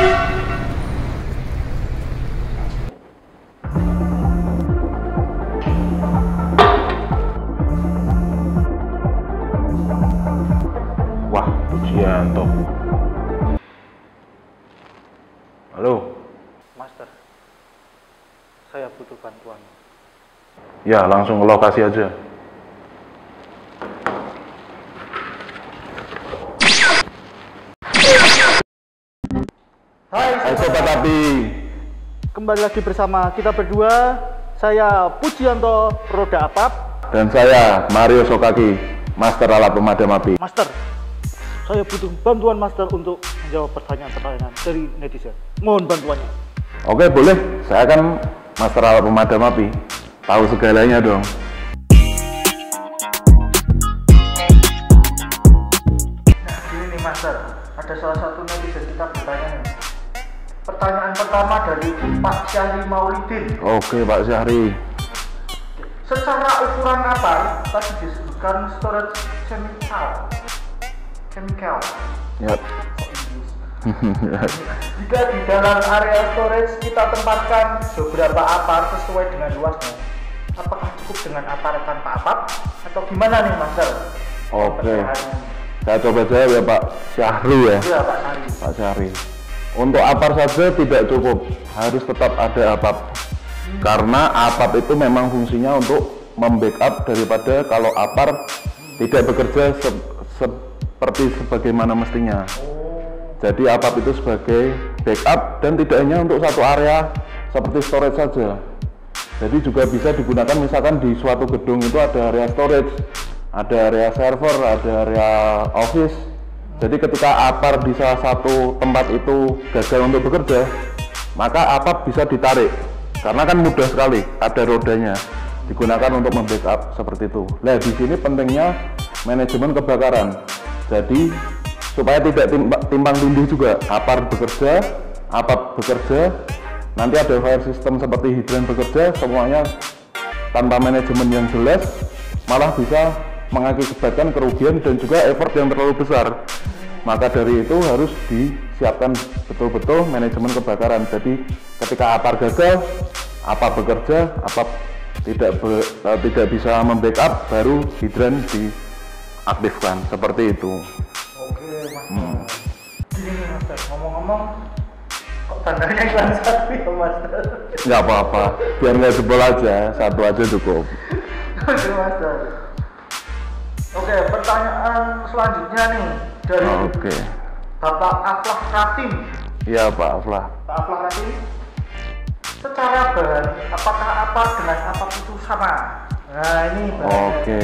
Wah, Pujianto. Halo. Master, saya butuh bantuan. Ya, langsung ke lokasi aja. Hai Sobat Api. Kembali lagi bersama kita berdua. Saya Pujianto, Roda Apap. Dan saya Mario Sokaki, Master Alat Pemadam Api. Master, saya butuh bantuan Master untuk menjawab pertanyaan-pertanyaan dari netizen. Mohon bantuannya. Oke, boleh. Saya kan Master Alat Pemadam Api. Tahu segalanya dong. Nah, gini nih Master. Ada salah satu netizen kita bertanya nih. Pertanyaan pertama dari Pak Syahri Maulidin. Oke, Pak Syahri. Secara ukuran apa tadi disebutkan storage chemical. Yap. Jika di dalam area storage kita tempatkan beberapa apar sesuai dengan luasnya, apakah cukup dengan apar tanpa apar atau gimana nih Master? Oke. Saya coba jawab ya Pak Syahri ya. Iya Pak Syahri. Pak Syahri. Untuk apar saja tidak cukup, harus tetap ada apap. Karena apap itu memang fungsinya untuk membackup daripada kalau apar tidak bekerja seperti sebagaimana mestinya. Jadi apap itu sebagai backup dan tidak hanya untuk satu area seperti storage saja. Jadi juga bisa digunakan misalkan di suatu gedung itu ada area storage, ada area server, ada area office. Jadi ketika apar di salah satu tempat itu gagal untuk bekerja, maka apap bisa ditarik. Karena kan mudah sekali, ada rodanya, digunakan untuk membackup seperti itu. Nah, di sini pentingnya manajemen kebakaran. Jadi supaya tidak timpang tindih juga, apar bekerja, apap bekerja, nanti ada fire system seperti hidran bekerja, semuanya tanpa manajemen yang jelas, malah bisa mengakibatkan kerugian dan juga effort yang terlalu besar. Maka dari itu harus disiapkan betul-betul manajemen kebakaran. Jadi ketika apar gagal, apa bekerja, apa tidak bisa membackup, baru hidran diaktifkan seperti itu. Oke Mas. Gini nih Master, ngomong-ngomong kok tandanya iklan satu ya Master? Nggak apa-apa, biar nggak jebol aja, satu aja cukup. Oke Master. Oke, pertanyaan selanjutnya nih dari Bapak Aflah Ratim. Iya Pak Aflah. Pak Aflah Ratim, secara bahan apakah apar dengan apap itu sama? Nah ini bahannya. Oke,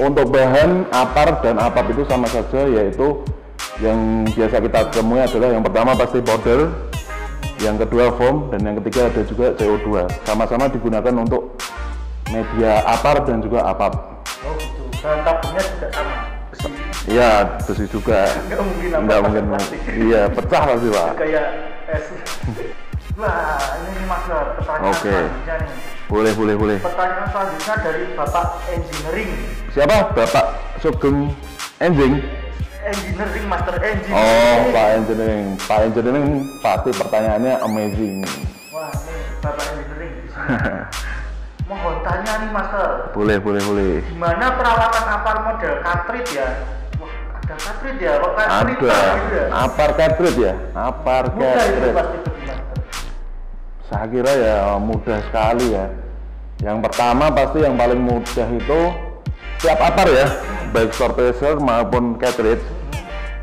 untuk bahan apar dan apap itu sama saja, yaitu yang biasa kita temui adalah yang pertama pasti powder, yang kedua foam, dan yang ketiga ada juga CO2. Sama-sama digunakan untuk media apar dan juga apap. Oh gitu. Bahan tabungnya juga sama, besi. Iya, besi juga. Nggak mungkin. Iya, pecah pasti Pak. Kayak es. Wah, ini nih Master, pertanyaan selanjutnya nih. Boleh. Pertanyaan selanjutnya dari Bapak Engineering. Siapa? Bapak Sugeng Engineering? Engineering, Master Engineering. Oh, Pak Engineering. Pak Engineering pasti pertanyaannya amazing. Wah, ini Bapak Engineering di sini. Mohon tanya nih Master. Boleh. Gimana perawatan apar model cartridge ya? Wah, ada cartridge ya? Kok cartridge Ada. gitu ya? Apar cartridge ya? Apar Mudah itu cartridge. pasti itu Master. Saya kira ya mudah sekali ya. Yang pertama pasti yang paling mudah itu setiap apar ya, baik surfacer maupun cartridge.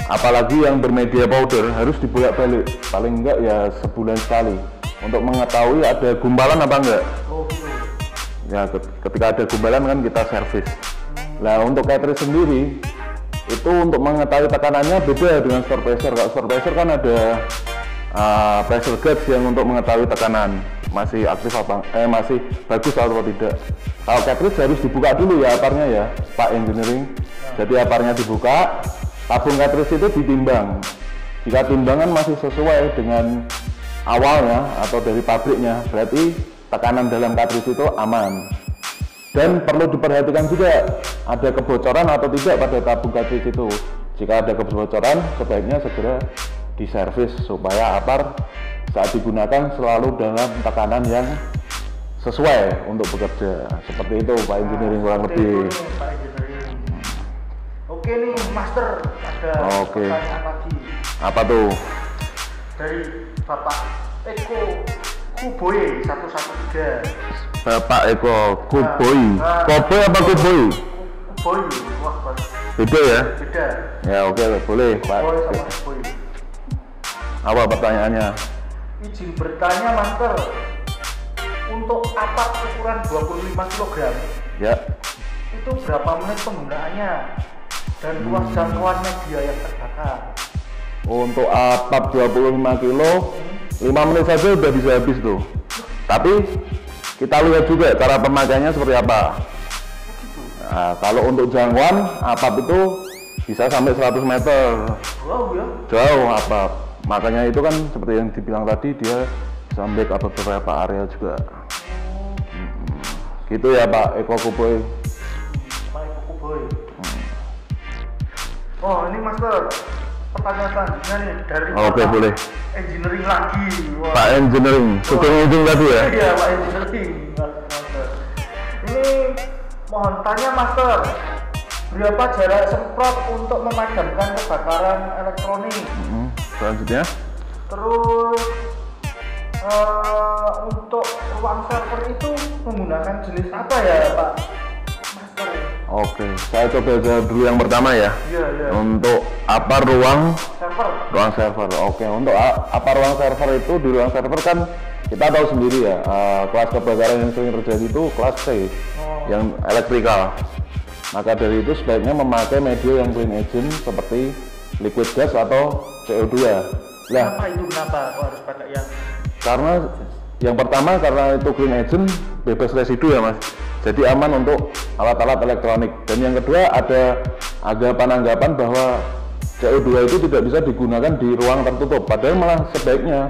Apalagi yang bermedia powder harus dibolak-balik, paling enggak ya sebulan sekali, untuk mengetahui ada gumpalan apa enggak. Oh gitu. Ya ketika ada gumpalan kan kita servis. Nah untuk cartridge sendiri itu untuk mengetahui tekanannya beda dengan surfacer. Kalau surfacer kan ada pressure gauge yang untuk mengetahui tekanan masih aktif apa, masih bagus atau tidak. Kalau cartridge harus dibuka dulu ya aparnya ya Pak Engineering. Jadi aparnya dibuka, tabung cartridge itu ditimbang. Jika timbangan masih sesuai dengan awalnya atau dari pabriknya, berarti tekanan dalam cartridge itu aman. Dan perlu diperhatikan juga ada kebocoran atau tidak pada tabung cartridge itu. Jika ada kebocoran, sebaiknya segera diservis supaya apar saat digunakan selalu dalam tekanan yang sesuai untuk bekerja. Seperti itu Pak Engineering kurang lebih. Pak Engineering. Oke nih Master, ada pertanyaan lagi. Apa tuh? Dari Bapak Eko Kuboy 113. Bapak Eko Kuboy. Kuboy apa Kuboy? Kuboy. Wah, beda ya? Beda. Ya oke, boleh Pak. Kuboy sama Kuboy. Apa pertanyaannya? Izin bertanya Master, untuk apar ukuran 25 kg ya, itu berapa menit penggunaannya dan luas jangkauan media yang terbakar? Untuk apap 25 kilo 5 menit saja udah bisa habis tuh. Tapi kita lihat juga cara pemakaiannya seperti apa. Nah, kalau untuk jangkauan apap itu bisa sampai 100 meter. Wow ya. Jauh apap. Makanya itu kan seperti yang dibilang tadi, dia sampai ke beberapa area juga. Gitu ya Pak Eko Kuboy. Pak Eko Kuboy. Oh ini Master, pertanyaan selanjutnya nih dari Oke, boleh. Engineering lagi. Wah. Pak Engineering, sugeng ujung tadi ya? Iya Pak Engineering. Master. Ini mohon tanya Master, berapa jarak semprot untuk memadamkan kebakaran elektronik? Selanjutnya? Terus untuk ruang server itu menggunakan jenis apa ya Pak Master? Oke, saya coba jawab dulu yang pertama ya. Iya. Untuk apa ruang server. Oke, untuk apa ruang server itu, di ruang server kan kita tahu sendiri ya, kelas kebakaran yang sering terjadi itu kelas C, yang elektrikal. Maka dari itu sebaiknya memakai media yang clean agent seperti liquid gas atau CO2. Kenapa kok harus pakai yang? Karena yang pertama karena itu clean agent, bebas residu ya Mas. Jadi aman untuk alat-alat elektronik. Dan yang kedua ada anggapan bahwa CO2 itu tidak bisa digunakan di ruang tertutup. Padahal malah sebaiknya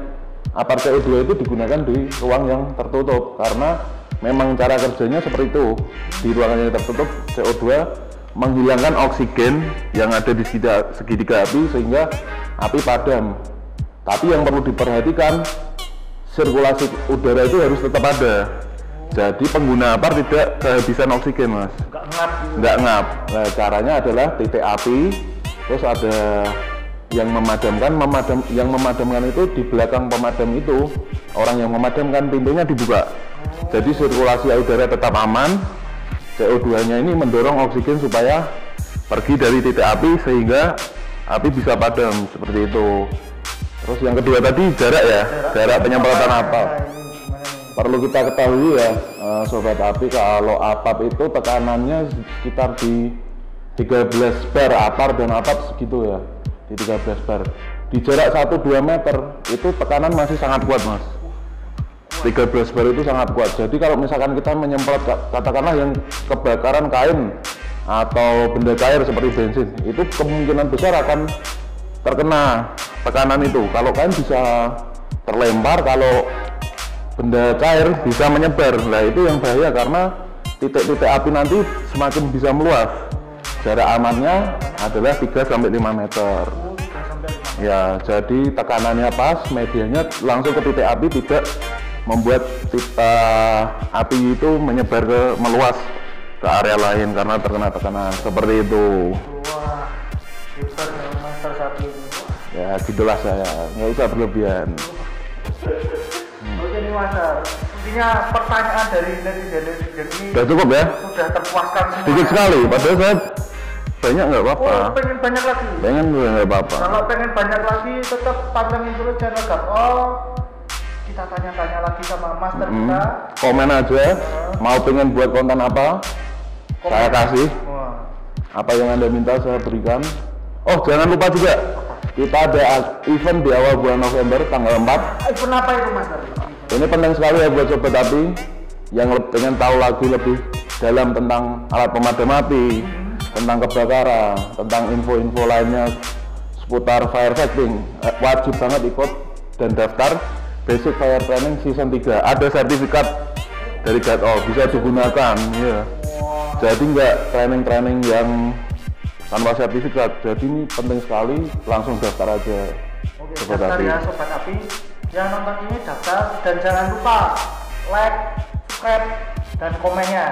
apar CO2 itu digunakan di ruang yang tertutup, karena memang cara kerjanya seperti itu. Di ruangan yang tertutup, CO2 menghilangkan oksigen yang ada di segitiga api sehingga api padam. Tapi yang perlu diperhatikan, sirkulasi udara itu harus tetap ada. Jadi pengguna apar tidak kehabisan oksigen Mas. Nggak ngap. Nah, caranya adalah titik api, terus ada yang memadamkan itu di belakang pemadam itu, orang yang memadamkan pintunya dibuka. Jadi sirkulasi udara tetap aman. CO2-nya ini mendorong oksigen supaya pergi dari titik api sehingga api bisa padam, seperti itu. Terus yang kedua tadi jarak ya, jarak penyemprotan apap. Perlu kita ketahui ya, sobat api, kalau apap itu tekanannya sekitar di 13 bar apar dan apap segitu ya, di 13 bar. Di jarak 1-2 meter itu tekanan masih sangat kuat Mas. 13 bar itu sangat kuat. Jadi kalau misalkan kita menyemprot katakanlah yang kebakaran kain atau benda cair seperti bensin, itu kemungkinan besar akan terkena tekanan itu. Kalau kain bisa terlempar, kalau benda cair bisa menyebar. Nah itu yang bahaya, karena titik-titik api nanti semakin bisa meluas. Jarak amannya adalah 3-5 meter. Ya, jadi tekanannya pas, medianya langsung ke titik api, tidak membuat api itu meluas ke area lain karena terkena tekanan seperti itu. Wah, hebat Master satu ini. Ya gitulah, saya nggak usah berlebihan. Oke nih Master, intinya pertanyaan dari netizen ini sudah cukup ya? Sudah terpuaskan semua. Sedikit sekali, padahal saya banyak nggak apa-apa. Oh, pengen banyak lagi? Pengen nggak apa-apa. Kalau pengen banyak lagi, tetap pantengin terus channel GAPO. Kita tanya-tanya lagi sama Master kita. Komen aja, mau pengen buat konten apa, saya kasih. Apa yang Anda minta saya berikan. Oh, jangan lupa juga, kita ada event di awal bulan November tanggal 4. Event apa itu Master? Ini penting sekali ya buat sobat api yang pengen tahu lagi lebih dalam tentang alat pemadam api, tentang kebakaran, tentang info-info lainnya seputar fire fighting. Wajib banget ikut dan daftar Basic Fire Training Season 3. Ada sertifikat dari GATO, bisa digunakan ya. Jadi nggak training yang tanpa sertifikat. Jadi ini penting sekali, langsung daftar aja. Oke, Sobat daftar Api. ya Sobat Api. Yang nonton ini daftar dan jangan lupa like, subscribe, dan komennya.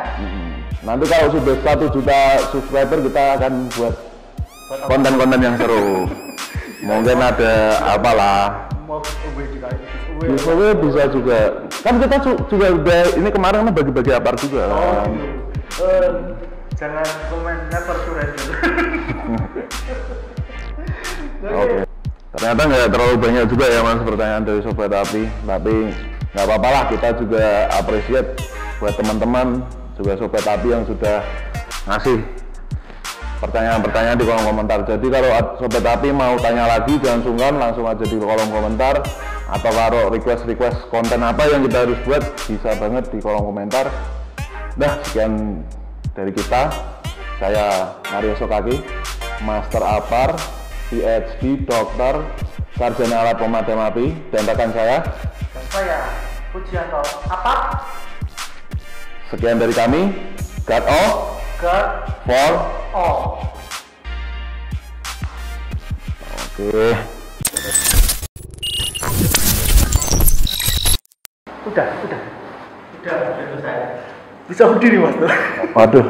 Nanti kalau sudah 1 juta subscriber kita akan buat konten-konten yang seru. Mungkin ada apalah. Mau giveaway juga, Giveaway bisa juga. Kan kita juga udah ini kemarin kan bagi-bagi apar juga. Oh gitu. Jangan komen never surrender. Oke. Ternyata nggak terlalu banyak juga ya mas pertanyaan dari Sobat Api, tapi nggak apa-apa lah, kita juga appreciate buat teman-teman juga Sobat Api yang sudah ngasih pertanyaan-pertanyaan di kolom komentar. Jadi kalau Sobat Api mau tanya lagi jangan sungkan, langsung aja di kolom komentar, atau kalau request konten apa yang kita harus buat bisa banget di kolom komentar. Nah, sekian dari kita. Saya Mario Sokaki, Master Apar, PhD, Dokter, Sarjana Alat Pemadam Api, dan rekan saya. Dan saya Pujianto Apar. Sekian dari kami. God all. God For all. Oke. Udah selesai. Bisa berdiri mas. Waduh.